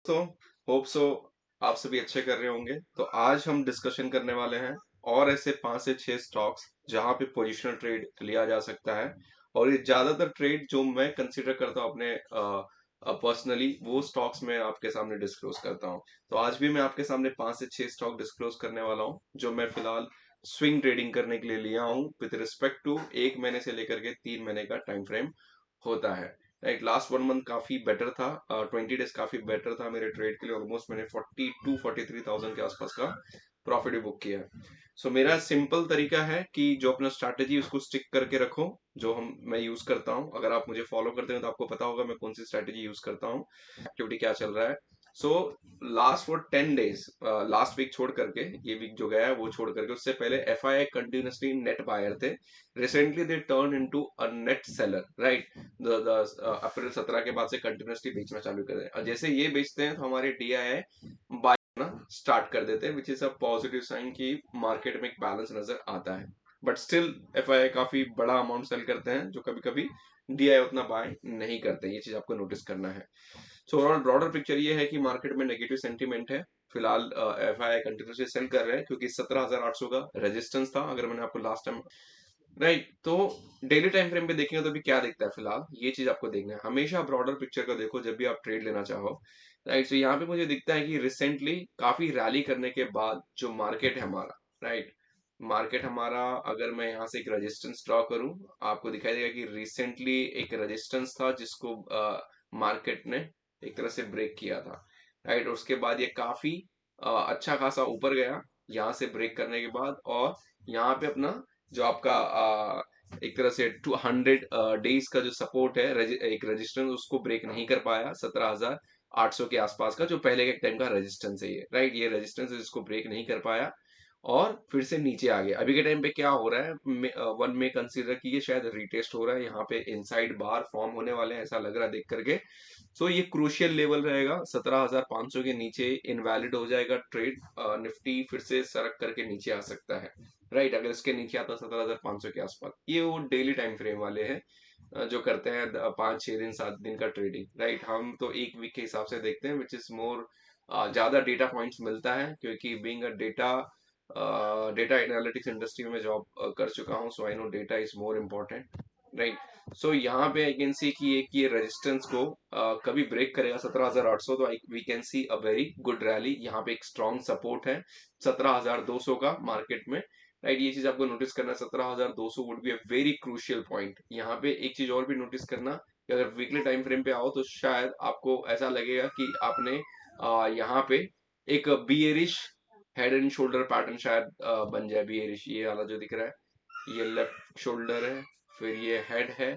दोस्तों, hope so आप सभी अच्छे कर रहे होंगे। तो आज हम डिस्कशन करने वाले हैं और ऐसे 5 से 6 स्टॉक्स जहां पे पोजिशनल ट्रेड लिया जा सकता है। और ये ज्यादातर ट्रेड जो मैं कंसीडर करता हूँ अपने पर्सनली, वो स्टॉक्स मैं आपके सामने डिस्क्लोज करता हूँ। तो आज भी मैं आपके सामने 5 से 6 स्टॉक डिस्क्लोज करने वाला हूँ जो मैं फिलहाल स्विंग ट्रेडिंग करने के लिए लिया हूँ विद रिस्पेक्ट टू 1 महीने से लेकर के 3 महीने का टाइम फ्रेम होता है। राइट, लास्ट 1 मंथ काफी बेटर था, 20 डेज काफी बेटर था मेरे ट्रेड के लिए। ऑलमोस्ट मैंने 42-43 थाउजेंड के आसपास का प्रॉफिट भी बुक किया है। सो मेरा सिंपल तरीका है कि जो अपना स्ट्रैटेजी उसको स्टिक करके रखो, जो मैं यूज करता हूँ। अगर आप मुझे फॉलो करते हैं तो आपको पता होगा मैं कौन सी स्ट्रैटेजी यूज करता हूँ, एक्टिविटी क्या चल रहा है। So last for 10 days, last week छोड़ करके, ये वीक जो गया है वो छोड़ करके, उससे पहले FII कंटिन्यूसली नेट बायर थे। Recently they turn into a net seller, right. अप्रैल 17 के बाद से कंटिन्यूसली बेचना चालू कर दें। जैसे ये बेचते हैं तो हमारे DII बाय करना स्टार्ट कर देते हैं, which is a positive sign कि मार्केट में एक बैलेंस नजर आता है। बट स्टिल FII काफी बड़ा अमाउंट सेल करते हैं, जो कभी कभी DII उतना बाय नहीं करते। ये चीज आपको नोटिस करना है। सो ओवरऑल ब्रॉडर पिक्चर ये है कि मार्केट में नेगेटिव सेंटीमेंट है फिलहाल। FII कंटिन्यूसली सेल कर रहे हैं क्योंकि 17,800 का रेजिस्टेंस था, अगर मैंने आपको लास्ट टाइम, राइट। तो डेली टाइम फ्रेम पे देखेंगे तो भी क्या दिखता है फिलहाल, ये चीज आपको देखना है। हमेशा ब्रॉडर पिक्चर को देखो जब भी आप ट्रेड लेना चाहो, राइट। तो यहाँ पे मुझे दिखता है कि रिसेंटली काफी रैली करने के बाद जो मार्केट है हमारा, राइट, मार्केट हमारा, अगर मैं यहाँ से एक रेजिस्टेंस ड्रॉ करूं, आपको दिखाई देगा कि रिसेंटली एक रेजिस्टेंस था जिसको मार्केट ने एक तरह से ब्रेक किया था, राइट। उसके बाद ये काफी अच्छा खासा ऊपर गया यहाँ से ब्रेक करने के बाद, और यहाँ पे अपना जो आपका एक तरह से 200 डेज का जो सपोर्ट है, एक रेजिस्टेंस, उसको ब्रेक नहीं कर पाया। 17,800 के आसपास का जो पहले के टाइम का रेजिस्टेंस है ये, राइट, ये रेजिस्टेंस है जिसको ब्रेक नहीं कर पाया और फिर से नीचे आ गया। अभी के टाइम पे क्या हो रहा है, वन में कंसीडर कि ये शायद रिटेस्ट हो रहा है, यहाँ पे इनसाइड बार फॉर्म होने वाले हैं, ऐसा लग रहा है देख करके। सो ये क्रूशियल लेवल रहेगा, 17,500 के नीचे इनवैलिड हो जाएगा ट्रेड। निफ्टी फिर से सरक करके नीचे आ सकता है, राइट। अगर इसके नीचे आता 17,500 के आसपास, ये वो डेली टाइम फ्रेम वाले हैं जो करते हैं 5-6 दिन 7 दिन का ट्रेडिंग, राइट। हम तो एक वीक के हिसाब से देखते हैं, विच इज मोर, ज्यादा डेटा पॉइंट्स मिलता है क्योंकि being a data analytics industry में मैं जॉब कर चुका हूँ। So I know data is more important, right. So यहाँ पे आई कैन सी कि एक ये रेजिस्टेंस को कभी ब्रेक करेगा 17,800, तो we can see a very good rally. यहाँ पे एक स्ट्रॉन्ग सपोर्ट है 17,200 का मार्केट में, राइट। ये चीज आपको नोटिस करना है, 17,200 would be a very crucial point. यहाँ पे एक चीज और भी नोटिस करना कि अगर वीकली टाइम फ्रेम पे आओ तो शायद आपको ऐसा लगेगा कि आपने यहाँ पे एक bearish head and shoulder pattern शायद बन जाए। बियरिश ये वाला जो दिख रहा है, ये लेफ्ट शोल्डर है, फिर ये हेड है,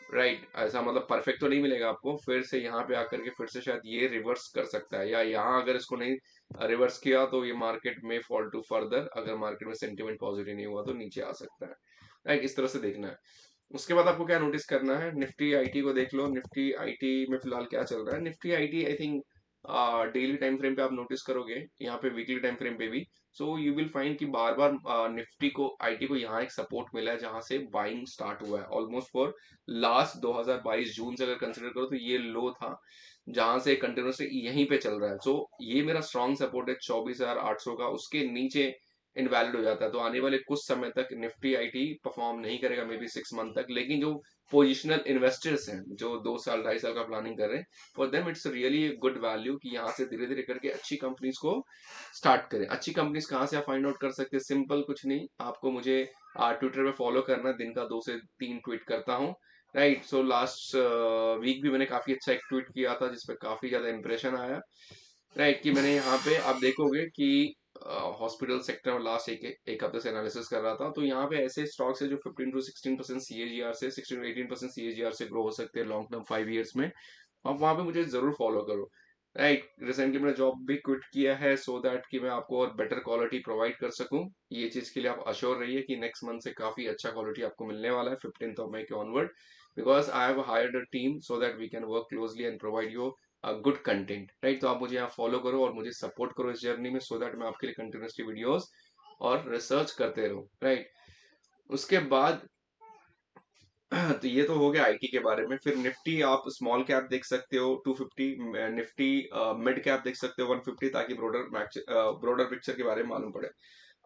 राइट। ऐसा मतलब परफेक्ट तो नहीं मिलेगा आपको, फिर से यहाँ पे आकर के फिर से शायद ये रिवर्स कर सकता है, या यहाँ अगर इसको नहीं रिवर्स किया तो ये मार्केट में फॉल टू फर्दर। अगर मार्केट में सेंटिमेंट पॉजिटिव नहीं हुआ तो नीचे आ सकता है, राइट। इस तरह से देखना है। उसके बाद आपको क्या नोटिस करना है, निफ्टी आईटी को देख लो। निफ्टी आईटी में फिलहाल क्या चल रहा है, Nifty IT I think daily time frame पे आप नोटिस करोगे, यहाँ पे वीकली टाइम फ्रेम पे भी। सो यू विल फाइंड कि बार बार निफ्टी को, आईटी को यहाँ एक सपोर्ट मिला है जहां से बाइंग स्टार्ट हुआ है। ऑलमोस्ट फॉर लास्ट 2022 जून से अगर कंसिडर करो तो ये लो था जहां से कंटिन्यूसली यहीं पे चल रहा है। सो ये मेरा स्ट्रॉन्ग सपोर्ट है 24,800 का, उसके नीचे इनवैलिड हो जाता है तो आने वाले कुछ समय तक निफ्टी आईटी परफॉर्म नहीं करेगा, मे बी 6 मंथ तक। लेकिन जो पोजिशनल इन्वेस्टर्स हैं जो 2 साल 2.5 साल का प्लानिंग कर रहे हैं, for them it's really good value कि यहाँ से धीरे धीरे करके अच्छी कंपनीज को स्टार्ट करें। अच्छी कंपनीज कहाँ से आप फाइंड आउट कर सकते हैं, सिंपल कुछ नहीं, आपको मुझे ट्विटर पे फॉलो करना है, दिन का 2 से 3 ट्वीट करता हूँ, राइट। सो लास्ट वीक भी मैंने काफी अच्छा एक ट्वीट किया था जिसपे काफी ज्यादा इंप्रेशन आया, राइट। कि मैंने यहाँ पे आप देखोगे कि हॉस्पिटल सेक्टर में लास्ट एक हफ्ते से एनालिसिस कर रहा था, तो यहाँ पे ऐसे स्टॉक्स है जो 15 to 16% CAGR से, 16 to 18% CAGR से ग्रो हो सकते हैं लॉन्ग टर्म 5 years में। आप वहां पे मुझे जरूर फॉलो करो, राइट। रिसेंटली मैंने जॉब भी क्विट किया है सो दैट कि मैं आपको और बेटर क्वालिटी प्रोवाइड कर सकूं। ये चीज के लिए आप अश्योर रहिए कि नेक्स्ट मंथ से काफी अच्छा क्वालिटी आपको मिलने वाला है 15 मई के onward, because I have hired a team so that we can work closely and provide you good content, right. तो आप मुझे यहाँ फॉलो करो और मुझे सपोर्ट करो इस जर्नी में, सो दैट मैं आपके लिए कंटिन्यूसली वीडियोस और रिसर्च करते रहूं, राइट। उसके बाद तो ये तो हो गया आईटी के बारे में। फिर निफ्टी आप स्मॉल कैप देख सकते हो 250, निफ्टी मिड कैप देख सकते हो 150, ताकि ब्रॉडर पिक्चर के बारे में मालूम पड़े।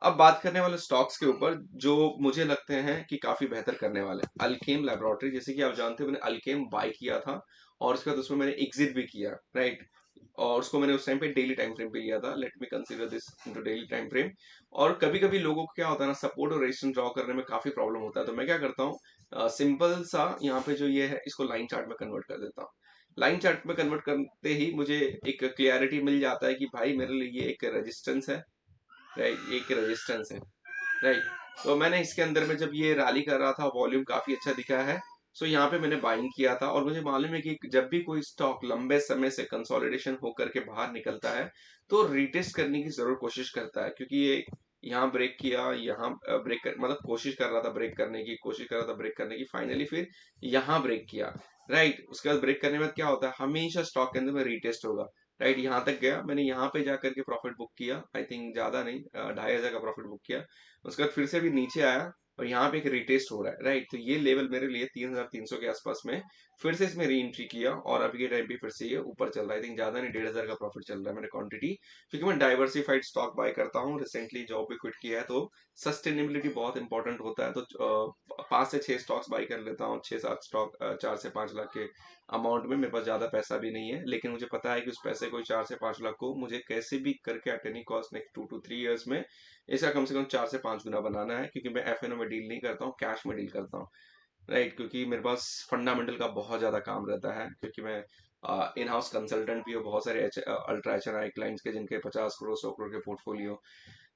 अब बात करने वाले स्टॉक्स के ऊपर जो मुझे लगते हैं कि काफी बेहतर करने वाले। अल्केम लेबोरेटरी, जैसे कि आप जानते हो मैंने अल्केम बाय किया था और उसके बाद उसमें मैंने एग्जिट भी किया, राइट। और उसको मैंने उस टाइम पे डेली टाइम फ्रेम पे लिया था। Let me consider this into daily time frame. और कभी कभी लोगों को क्या होता है ना, सपोर्ट और रेजिस्टेंस ड्रॉ करने में काफी प्रॉब्लम होता है, तो मैं क्या करता हूँ, सिंपल सा यहाँ पे जो ये है इसको लाइन चार्ट में कन्वर्ट कर देता हूँ। लाइन चार्ट में कन्वर्ट करते ही मुझे एक क्लियरिटी मिल जाता है कि भाई मेरे लिए ये एक रेजिस्टेंस है, राइट, एक रेजिस्टेंस है, राइट। तो मैंने इसके अंदर में जब ये रैली कर रहा था, वॉल्यूम काफी अच्छा दिखा है, सो यहाँ पे मैंने बाइंग किया था। और मुझे मालूम है कि जब भी कोई स्टॉक लंबे समय से कंसोलिडेशन होकर के बाहर निकलता है तो रिटेस्ट करने की जरूर कोशिश करता है, क्योंकि ये यहाँ ब्रेक किया, यहाँ ब्रेक कर, मतलब कोशिश कर रहा था ब्रेक करने की, कोशिश कर रहा था ब्रेक करने की, फाइनली फिर यहाँ ब्रेक किया, राइट। उसके बाद ब्रेक करने के बाद क्या होता है, हमेशा स्टॉक के अंदर में रिटेस्ट होगा, राइट। यहाँ तक गया, मैंने यहाँ पे जाकर के प्रॉफिट बुक किया, आई थिंक ज्यादा नहीं, 2500 का प्रॉफिट बुक किया। उसके बाद फिर से भी नीचे आया और यहाँ पे एक रिटेस्ट हो रहा है, राइट। तो ये लेवल मेरे लिए 3300 के आसपास में, फिर से इसमें री एंट्री किया और अभी के टाइम पे फिर से ये ऊपर चल रहा है। आई थिंक ज्यादा नहीं, 1500 का प्रॉफिट चल रहा है। मैंने क्वांटिटी, क्योंकि मैं डाइवर्सिफाइड स्टॉक बाय करता हूँ, रिसेंटली जॉब भी क्विट किया है, तो सस्टेनेबिलिटी बहुत इंपॉर्टेंट होता है। तो 5 से 6 स्टॉक्स बाय कर लेता हूँ, 6-7 स्टॉक, 4 से 5 लाख के अमाउंट में। मेरे पास ज्यादा पैसा भी नहीं है, लेकिन मुझे पता है कि उस पैसे को 4 से 5 लाख को मुझे कैसे भी करके at any cost next 2 to 3 years में इसका कम से कम 4 से 5 गुना बनाना है, क्योंकि मैं एफएनओ में डील नहीं करता हूँ, कैश में डील करता हूँ, राइट। क्योंकि मेरे पास फंडामेंटल का बहुत ज्यादा काम रहता है, क्योंकि मैं इन हाउस कंसल्टेंट भी हूँ बहुत सारे अल्ट्रा एचएनआई क्लाइंट्स के, जिनके 50 करोड़ 100 करोड़ के पोर्टफोलियो।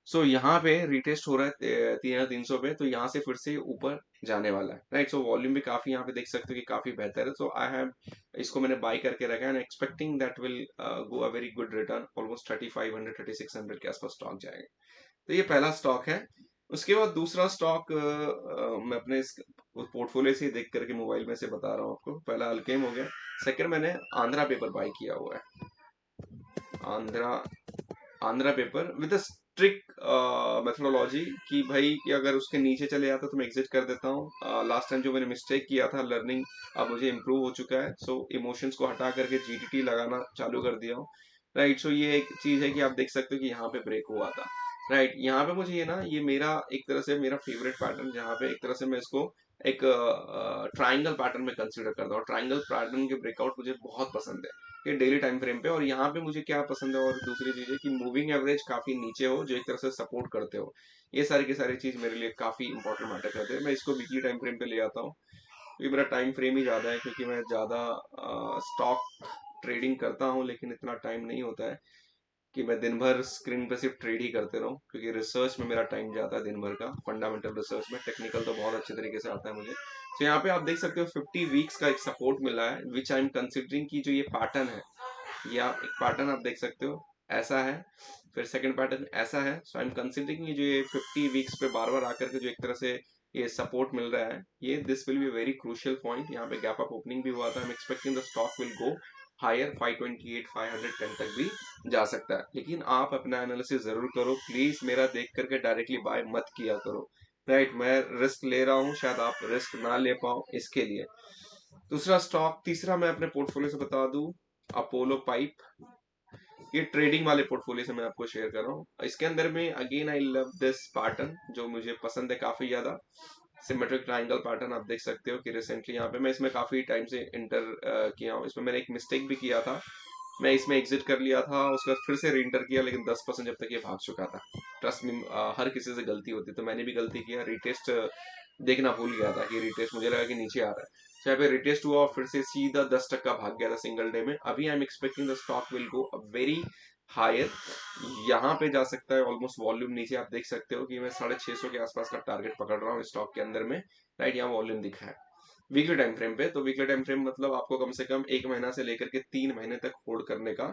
सो यहाँ पे रिटेस्ट हो रहा है 3300 पे, तो यहाँ से फिर से ऊपर जाने वाला है, राइट। सो वॉल्यूम भी काफी यहाँ पे देख सकते हो कि काफी बेहतर है। सो आई हैव इसको मैंने बाय करके रखा है and expecting that will go a very good return, almost 3500 3600 के आसपास स्टॉक जाएगा। तो ये पहला स्टॉक है। उसके बाद दूसरा स्टॉक मैं अपने इस पोर्टफोलियो से ही देख करके मोबाइल में से बता रहा हूँ आपको। पहला अल्केम हो गया, सेकंड मैंने आंध्रा पेपर बाय किया हुआ है। Andhra Andhra paper with strict methodology, कि भाई कि अगर उसके नीचे चले जाता तो मैं एग्जिट कर देता हूँ। लास्ट टाइम जो मैंने मिस्टेक किया था, लर्निंग अब मुझे इम्प्रूव हो चुका है, सो इमोशंस को हटा करके जीटीटी लगाना चालू कर दिया हूँ, राइट। सो ये एक चीज है कि आप देख सकते हो कि यहाँ पे ब्रेक हुआ था, राइट। यहाँ पे मुझे ये ना, ये मेरा एक तरह से मेरा फेवरेट पैटर्न, जहाँ पे एक तरह से मैं इसको एक ट्राइंगल पैटर्न में कंसिडर करता हूँ। ट्राइंगल पैटर्न के ब्रेकआउट मुझे बहुत पसंद है, ये डेली टाइम फ्रेम पे। और यहाँ पे मुझे क्या पसंद है, और दूसरी चीज है कि मूविंग एवरेज काफी नीचे हो, जो एक तरह से सपोर्ट करते हो। ये सारी की सारी चीज मेरे लिए काफी इंपॉर्टेंट मैटर करते हैं। मैं इसको वीकली टाइम फ्रेम पे ले आता हूँ, क्योंकि मेरा टाइम फ्रेम ही ज्यादा है, क्योंकि मैं ज्यादा स्टॉक ट्रेडिंग करता हूँ, लेकिन इतना टाइम नहीं होता है कि मैं दिन भर स्क्रीन पे सिर्फ ट्रेड ही करते रहूं, क्योंकि रिसर्च में मेरा टाइम जाता है दिन भर का, फंडामेंटल रिसर्च में। टेक्निकल तो बहुत अच्छे तरीके से आता है मुझे। तो यहाँ पे आप देख सकते हो 50 वीक्स का एक सपोर्ट मिला है, विच आई एम कंसिडरिंग की जो ये पैटर्न है, ये आप एक पैटर्न आप देख सकते हो, ऐसा है। फिर सेकंड पैटर्न ऐसा है। सो आई एम कंसिडरिंग ये जो ये 50 वीक्स पे बार बार आकर के जो एक तरह से ये सपोर्ट मिल रहा है, ये this will be very crucial point. यहाँ पे गैप अप ओपनिंग भी हुआ था, I am expecting the stock will go higher, 528 510 तक भी जा सकता है। लेकिन आप अपना एनालिसिस जरूर करो प्लीज, मेरा देख करके डायरेक्टली बाय मत किया करो, राइट। मैं रिस्क ले रहा हूँ, शायद आप रिस्क ना ले पाओ, इसके लिए। दूसरा स्टॉक, तीसरा मैं अपने पोर्टफोलियो से बता दूं, अपोलो पाइप। ये ट्रेडिंग वाले पोर्टफोलियो से मैं आपको शेयर कर रहा हूँ। इसके अंदर में again I love this pattern, जो मुझे पसंद है काफी ज्यादा, सिमेट्रिक ट्रायंगल पैटर्न। आप देख सकते हो कि रिसेंटली यहाँ पे मैं इसमें काफी टाइम से इंटर किया हूँ। इसमें मैंने एक मिस्टेक भी किया था, मैं इसमें एग्जिट कर लिया था, उसके बाद फिर से रीएंटर किया, लेकिन 10% जब तक ये भाग चुका था। ट्रस्ट में हर किसी से गलती होती है, तो मैंने भी गलती किया, रिटेस्ट देखना भूल गया था कि रिटेस्ट, मुझे लगा कि नीचे आ रहा है, चाहे पे रिटेस्ट हुआ और फिर से सीधा 10% भाग गया था सिंगल डे में। अभी I am expecting the stock will go a very higher, यहाँ पे जा सकता है ऑलमोस्ट। वॉल्यूम नीचे आप देख सकते हो कि मैं 650 के आसपास का टारगेट पकड़ रहा हूँ स्टॉक के अंदर में, राइट। यहाँ वॉल्यूम दिखा है वीकली टाइम फ्रेम पे, तो वीकली टाइम फ्रेम मतलब आपको कम से कम 1 महीना से लेकर के 3 महीने तक होल्ड करने का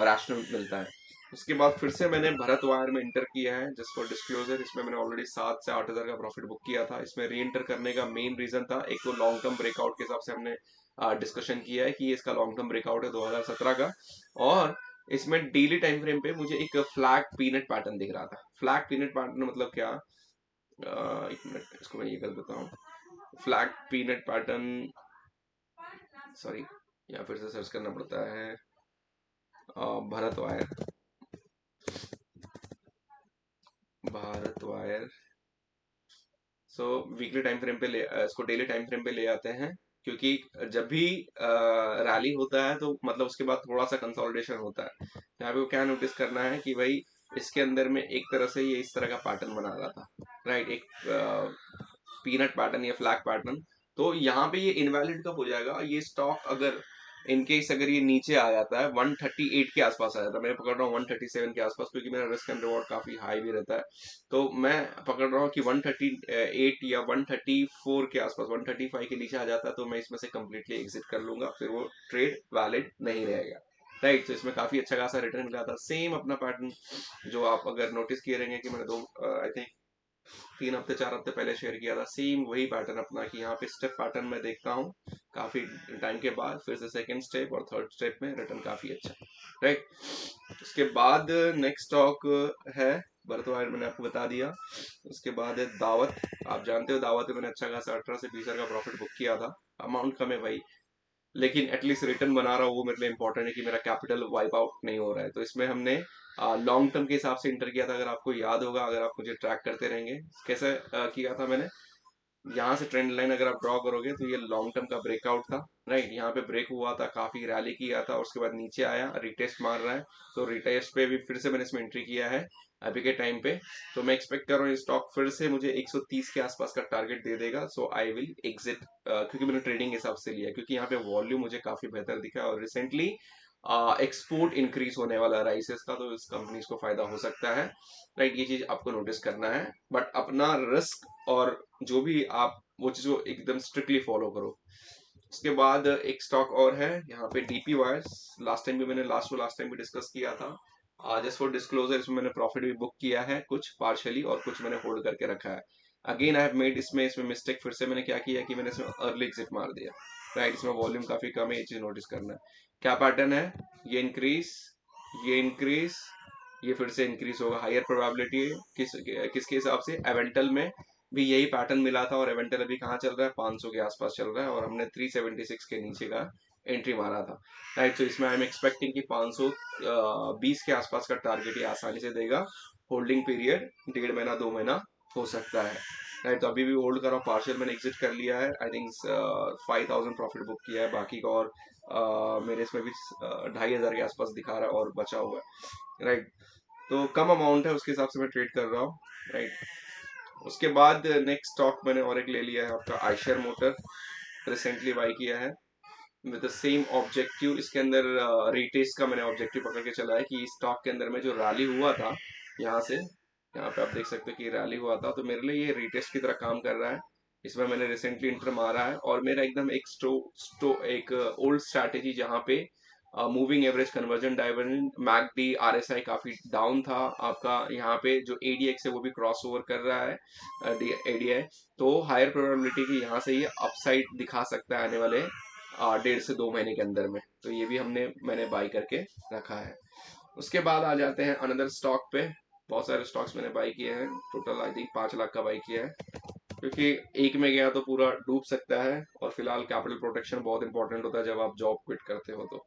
राशनल मिलता है। उसके बाद फिर से मैंने भरत वायर में इंटर किया है, जिसको डिस्क्लोजर, इसमें मैंने ऑलरेडी 7 से 8 हजार का प्रॉफिट बुक किया था। इसमें री एंटर करने का मेन रीजन था, एक तो लॉन्ग टर्म ब्रेकआउट के हिसाब से हमने डिस्कशन किया है कि इसका लॉन्ग टर्म ब्रेकआउट है 2017 का। और इसमें डेली टाइम फ्रेम पे मुझे एक फ्लैग पीनट पैटर्न दिख रहा था। फ्लैग पीनट पैटर्न मतलब क्या, एक मिनट इसको मैं ये कर देता हूँ। फ्लैग पीनट पैटर्न, सॉरी यहाँ फिर से सर्च करना पड़ता है, भारत वायर, भारत वायर। सो वीकली टाइम फ्रेम पे ले इसको डेली टाइम फ्रेम पे ले आते हैं, क्योंकि जब भी रैली होता है तो मतलब उसके बाद थोड़ा सा कंसोलिडेशन होता है। यहाँ पे क्या नोटिस करना है कि भाई इसके अंदर में एक तरह से ये इस तरह का पैटर्न बना रहा था, राइट, एक पीनट पैटर्न या फ्लैग पैटर्न। तो यहाँ पे ये इनवैलिड कब हो जाएगा, ये स्टॉक अगर इन केस अगर ये नीचे आ जाता है 138 के आसपास आ जाता है, मैं पकड़ रहा हूँ 137 के आसपास, क्योंकि मेरा रिस्क एंड रिवॉर्ड काफी हाई भी रहता है, तो मैं पकड़ रहा हूँ कि 138 या 134 के आसपास, 135 के नीचे आ जाता है तो मैं इसमें से कंप्लीटली एग्जिट कर लूंगा, फिर वो ट्रेड वैलिड नहीं रहेगा, राइट। तो इसमें काफी अच्छा खासा रिटर्न मिला था, सेम अपना पैटर्न जो आप अगर नोटिस किए रहेंगे कि मैंने दो आई थिंक 3 हफ्ते 4 हफ्ते पहले शेयर किया था, सेम वही पैटर्न अपना, कि यहाँ पे स्टेप पैटर्न मैं देखता हूँ काफी टाइम के बाद, फिर से सेकंड स्टेप और थर्ड स्टेप में रिटर्न काफी अच्छा, राइट। उसके बाद नेक्स्ट स्टॉक है भरत वायर, मैंने आपको बता दिया। उसके बाद है दावत, आप जानते हो दावत में मैंने अच्छा खासा 18 से 20 हजार का प्रॉफिट बुक किया था। अमाउंट कम है भाई, लेकिन एटलीस्ट रिटर्न बना रहा हूँ, वो मेरे लिए इंपॉर्टेंट है कि मेरा कैपिटल वाइप आउट नहीं हो रहा है। तो इसमें हमने लॉन्ग टर्म के हिसाब से इंटर किया था, अगर आपको याद होगा, अगर आप मुझे ट्रैक करते रहेंगे कैसे किया था मैंने। यहाँ से ट्रेंड लाइन अगर आप ड्रॉ करोगे तो ये लॉन्ग टर्म का ब्रेकआउट था, राइट। यहाँ पे ब्रेक हुआ था, काफी रैली किया था, उसके बाद नीचे आया, रिटेस्ट मार रहा है, तो रिटेस्ट पे भी फिर से मैंने इसमें एंट्री किया है अभी के टाइम पे। तो मैं एक्सपेक्ट कर रहा हूँ ये स्टॉक फिर से मुझे 130 के आसपास का टारगेट दे देगा, सो आई विल एग्जिट, क्योंकि मैंने ट्रेडिंग के हिसाब से लिया, क्योंकि यहाँ पे वॉल्यूम मुझे काफी बेहतर दिखा और रिसेंटली एक्सपोर्ट इंक्रीज होने वाला है राइसेस का, तो इस कंपनी को फायदा हो सकता है, राइट। ये चीज आपको नोटिस करना है, बट अपना रिस्क और जो भी आप वो चीज को एकदम स्ट्रिक्टली फॉलो करो। उसके बाद एक स्टॉक और है यहाँ पे, डीपी वायर्स, लास्ट टाइम भी मैंने लास्ट टाइम भी डिस्कस किया था। जस्ट फॉर डिस्क्लोजर, इसमें मैंने प्रॉफिट भी बुक किया है, कुछ पार्शियली और कुछ मैंने होल्ड करके रखा है। अगेन आई हैव मेड इसमें मिस्टेक, फिर से मैंने क्या किया कि मैंने इसमें अर्ली एग्जिट मार दिया, राइट। इसमें वॉल्यूम काफी कम है, ये चीज नोटिस करना है। क्या पैटर्न है, ये इंक्रीज, ये इंक्रीज, ये फिर से इंक्रीज होगा, हायर प्रोबेबिलिटी है, किसके हिसाब से, एवेंटल में भी यही पैटर्न मिला था, और एवेंटल अभी कहाँ चल रहा है, 500 के आसपास चल रहा है, और हमने 376 के नीचे का एंट्री मारा था, राइट। तो इसमें आई एम एक्सपेक्टिंग कि 520 के आसपास का टारगेट ये आसानी से देगा। होल्डिंग पीरियड 1.5 महीना 2 महीना हो सकता है, राइट। तो अभी भी होल्ड कर रहा हूँ, पार्शियल मैंने एग्जिट कर लिया है, आई थिंक 5000 प्रॉफिट बुक किया है, बाकी का और मेरे इसमें भी 2500 के आसपास दिखा रहा है और बचा हुआ है, राइट। तो कम अमाउंट है, उसके हिसाब से मैं ट्रेड कर रहा हूँ, राइट। उसके बाद नेक्स्ट स्टॉक मैंने और एक ले लिया है आपका आयशर मोटर, रिसेंटली बाई किया है विद द सेम ऑब्जेक्टिव। इसके अंदर रिटेस्ट का मैंने ऑब्जेक्टिव पकड़ के चला है कि इस स्टॉक के अंदर में जो रैली हुआ था यहाँ से, यहाँ पे आप देख सकते हो कि रैली हुआ था, तो मेरे लिए ये रिटेस्ट की तरह काम कर रहा है। इसमें मैंने रिसेंटली इंटर मारा है, और मेरा एकदम एक एक ओल्ड स्ट्रैटेजी जहाँ पे moving average conversion diversion McD RSI काफी डाउन था आपका, यहाँ पे जो एडीएक्स है वो भी क्रॉस ओवर कर रहा है एडीआई, तो हायर प्रोबेबिलिटी की यहाँ से ये अपसाइड दिखा सकता है आने वाले 1.5 से 2 महीने के अंदर में, तो ये भी मैंने बाई करके रखा है। उसके बाद आ जाते हैं अनदर स्टॉक पे। बहुत सारे स्टॉक्स मैंने बाई किए हैं, टोटल आई थिंक 5 लाख का बाई किया है, क्योंकि एक में गया तो पूरा डूब सकता है, और फिलहाल कैपिटल प्रोटेक्शन बहुत इंपॉर्टेंट होता है जब आप जॉब क्विट करते हो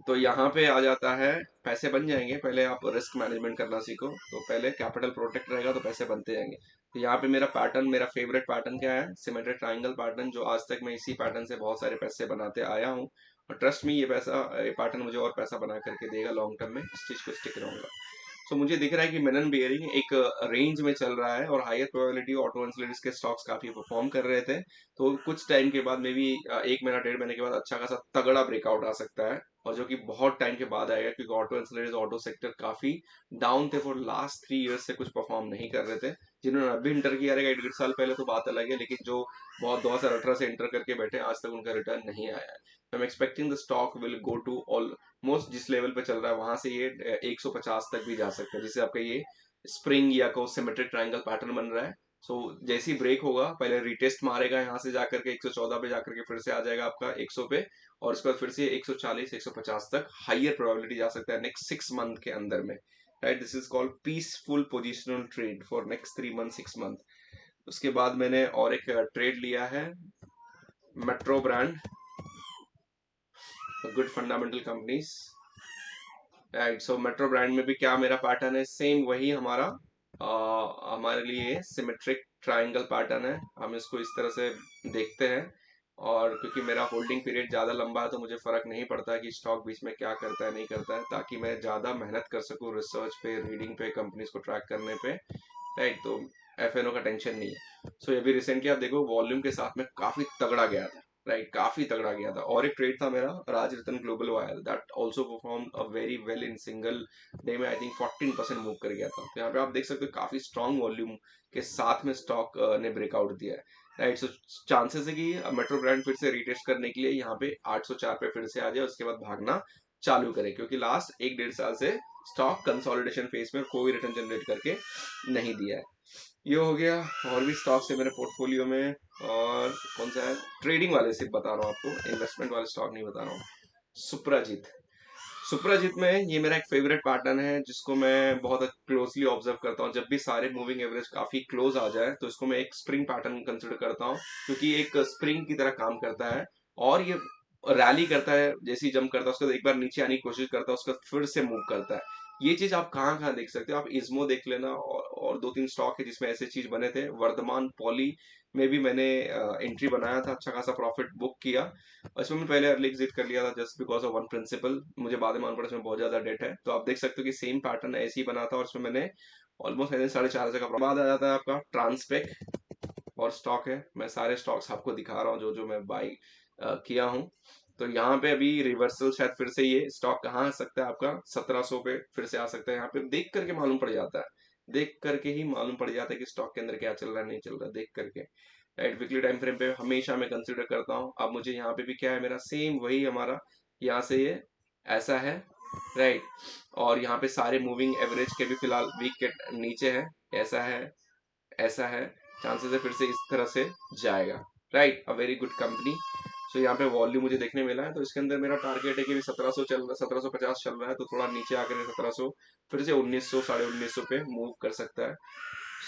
तो यहाँ पे आ जाता है, पैसे बन जाएंगे, पहले आप रिस्क मैनेजमेंट करना सीखो, तो पहले कैपिटल प्रोटेक्ट रहेगा तो पैसे बनते जाएंगे। तो यहाँ पे मेरा पैटर्न, मेरा फेवरेट पैटर्न क्या है, सिमेट्रिक ट्रायंगल पैटर्न, जो आज तक मैं इसी पैटर्न से बहुत सारे पैसे बनाते आया हूँ, और ट्रस्ट में ये पैटर्न मुझे और पैसा बना करके देगा लॉन्ग टर्म में, इस चीज को स्टिक रहूंगा। तो मुझे दिख रहा है कि मिनन बेयरिंग एक रेंज में चल रहा है, और हायर प्रोबेबिलिटी ऑटो इंसुलेटर्स के स्टॉक्स काफी परफॉर्म कर रहे थे, तो कुछ टाइम के बाद मे बी 1 महीना 1.5 महीने के बाद अच्छा खासा तगड़ा ब्रेकआउट आ सकता है, और जो कि बहुत टाइम के बाद आएगा, क्योंकि ऑटो इंसुलेटर्स ऑटो सेक्टर काफी डाउन थे फॉर लास्ट 3 इयर्स से, कुछ परफॉर्म नहीं कर रहे थे। जिन्होंने अभी इंटर किया रहेगा 1.5 साल पहले तो बात अलग है, लेकिन जो बहुत 2018 से इंटर करके बैठे आज तक उनका रिटर्न नहीं आया है। I am expecting the stock will go to almost जिस लेवल पे चल रहा है वहां से ये 150 तक भी जा सकता है, जिससे आपका ये स्प्रिंग या को सिमेट्रिक ट्रायंगल पैटर्न बन रहा है। सो जैसी ब्रेक होगा, पहले रिटेस्ट मारेगा यहाँ से जाकर के 114 पे जाकर के फिर से आ जाएगा आपका 100 पे, और उसके बाद फिर से 140 150 तक हाइयर प्रोबेबिलिटी जा सकता है नेक्स्ट 6 मंथ के अंदर में, right. This is called peaceful positional trade for next 3 month 6 month. उसके बाद मैंने और एक ट्रेड लिया है, metro brand, good fundamental companies. Right, so metro brand में भी क्या मेरा पैटर्न है, सेम वही हमारा हमारे लिए सिमेट्रिक ट्रायंगल पैटर्न है, हम इसको इस तरह से देखते हैं। और क्योंकि मेरा होल्डिंग पीरियड ज़्यादा लंबा है तो मुझे फ़र्क नहीं पड़ता कि स्टॉक बीच में क्या करता है नहीं करता है, ताकि मैं ज़्यादा मेहनत कर सकूँ रिसर्च पे, रीडिंग पे, कंपनीज को ट्रैक करने पे। राइट, तो एफएनओ का टेंशन नहीं है। सो ये भी रिसेंटली आप देखो वॉल्यूम के साथ में काफ़ी तगड़ा गया था। राइट, काफी तगड़ा गया था। और एक ट्रेड था मेरा Raj Ratan global wire, that also perform a very well in single day में, आई थिंक 14% मूव कर गया था। तो यहाँ पे आप देख सकते हो काफी स्ट्रॉन्ग वॉल्यूम के साथ में स्टॉक ने ब्रेकआउट दिया है। राइट, सो चांसेस है कि मेट्रो ब्रांड फिर से रिटेस्ट करने के लिए यहाँ पे 804 पे फिर से आ जाए, उसके बाद भागना चालू करे, क्योंकि लास्ट 1-1.5 साल से स्टॉक कंसोलिडेशन फेज में कोई रिटर्न जनरेट करके नहीं दिया है। ये हो गया। और भी स्टॉक्स है मेरे पोर्टफोलियो में। और कौन सा है, ट्रेडिंग वाले सिर्फ बता रहा हूँ आपको, इन्वेस्टमेंट वाले स्टॉक नहीं बता रहा हूँ। सुप्राजीत, सुप्राजीत में ये मेरा एक फेवरेट पैटर्न है जिसको मैं बहुत क्लोजली ऑब्जर्व करता हूँ। जब भी सारे मूविंग एवरेज काफी क्लोज आ जाए तो इसको मैं एक स्प्रिंग पैटर्न कंसिडर करता हूँ, क्योंकि एक स्प्रिंग की तरह काम करता है। और ये रैली करता है, जैसे ही जंप करता है उसके बाद एक बार नीचे आने की कोशिश करता है, उसका फिर से मूव करता है। ये चीज आप कहाँ कहाँ देख सकते हो, आप इज्मो देख लेना, और 2-3 स्टॉक है जिसमें ऐसे चीज बने थे। वर्धमान पॉली में भी मैंने एंट्री बनाया था, अच्छा खासा प्रॉफिट बुक किया। और इसमें मैं पहले अर्ली एग्जिट कर लिया था just because of one principle, मुझे बाद में मालूम पड़ा इसमें बहुत ज्यादा डेट है। तो आप देख सकते हो कि सेम पैटर्न ऐसे ही बना था, और इसमें मैंने ऑलमोस्ट 4.5 का बाद आ जाता है आपका ट्रांसपेक और स्टॉक है। मैं सारे स्टॉक्स आपको दिखा रहा हूँ जो जो मैं बाई किया हूँ। तो यहाँ पे अभी रिवर्सल शायद फिर से ये स्टॉक कहाँ आ सकता है आपका 1700 पे फिर से आ सकता है। यहाँ पे देख करके मालूम पड़ जाता है, देख करके ही मालूम पड़ जाता है कि स्टॉक के अंदर क्या चल रहा है नहीं चल रहा है, देख करके। राइट, वीकली टाइम फ्रेम पे हमेशा मैं कंसिडर करता हूँ। अब मुझे यहाँ पे भी क्या है, मेरा सेम वही हमारा यहाँ से ये ऐसा है। राइट, और यहाँ पे सारे मूविंग एवरेज के भी फिलहाल वीक के नीचे है, ऐसा है, ऐसा है। चांसेस है फिर से इस तरह से जाएगा। Right, a very good company. So यहाँ पे वॉल्यूम मुझे देखने मिला है, तो इसके अंदर मेरा टारगेट है कि भी 1700 चल रहा है, 1750 चल रहा है, तो थोड़ा नीचे आकर 1700 फिर से 1900 1950 पे मूव कर सकता है।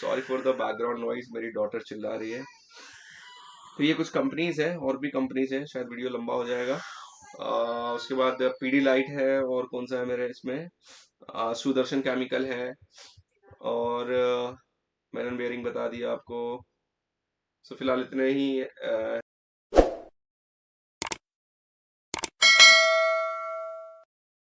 Sorry for the background noise, मेरी डॉटर चिल्ला रही है। तो ये कुछ कंपनीज है, और भी कंपनीज है, शायद वीडियो लंबा हो जाएगा। उसके बाद पीडी लाइट है, और कौन सा है मेरे इसमें, सुदर्शन केमिकल है, और मैंने बेयरिंग बता दिया आपको। सो फिलहाल इतने ही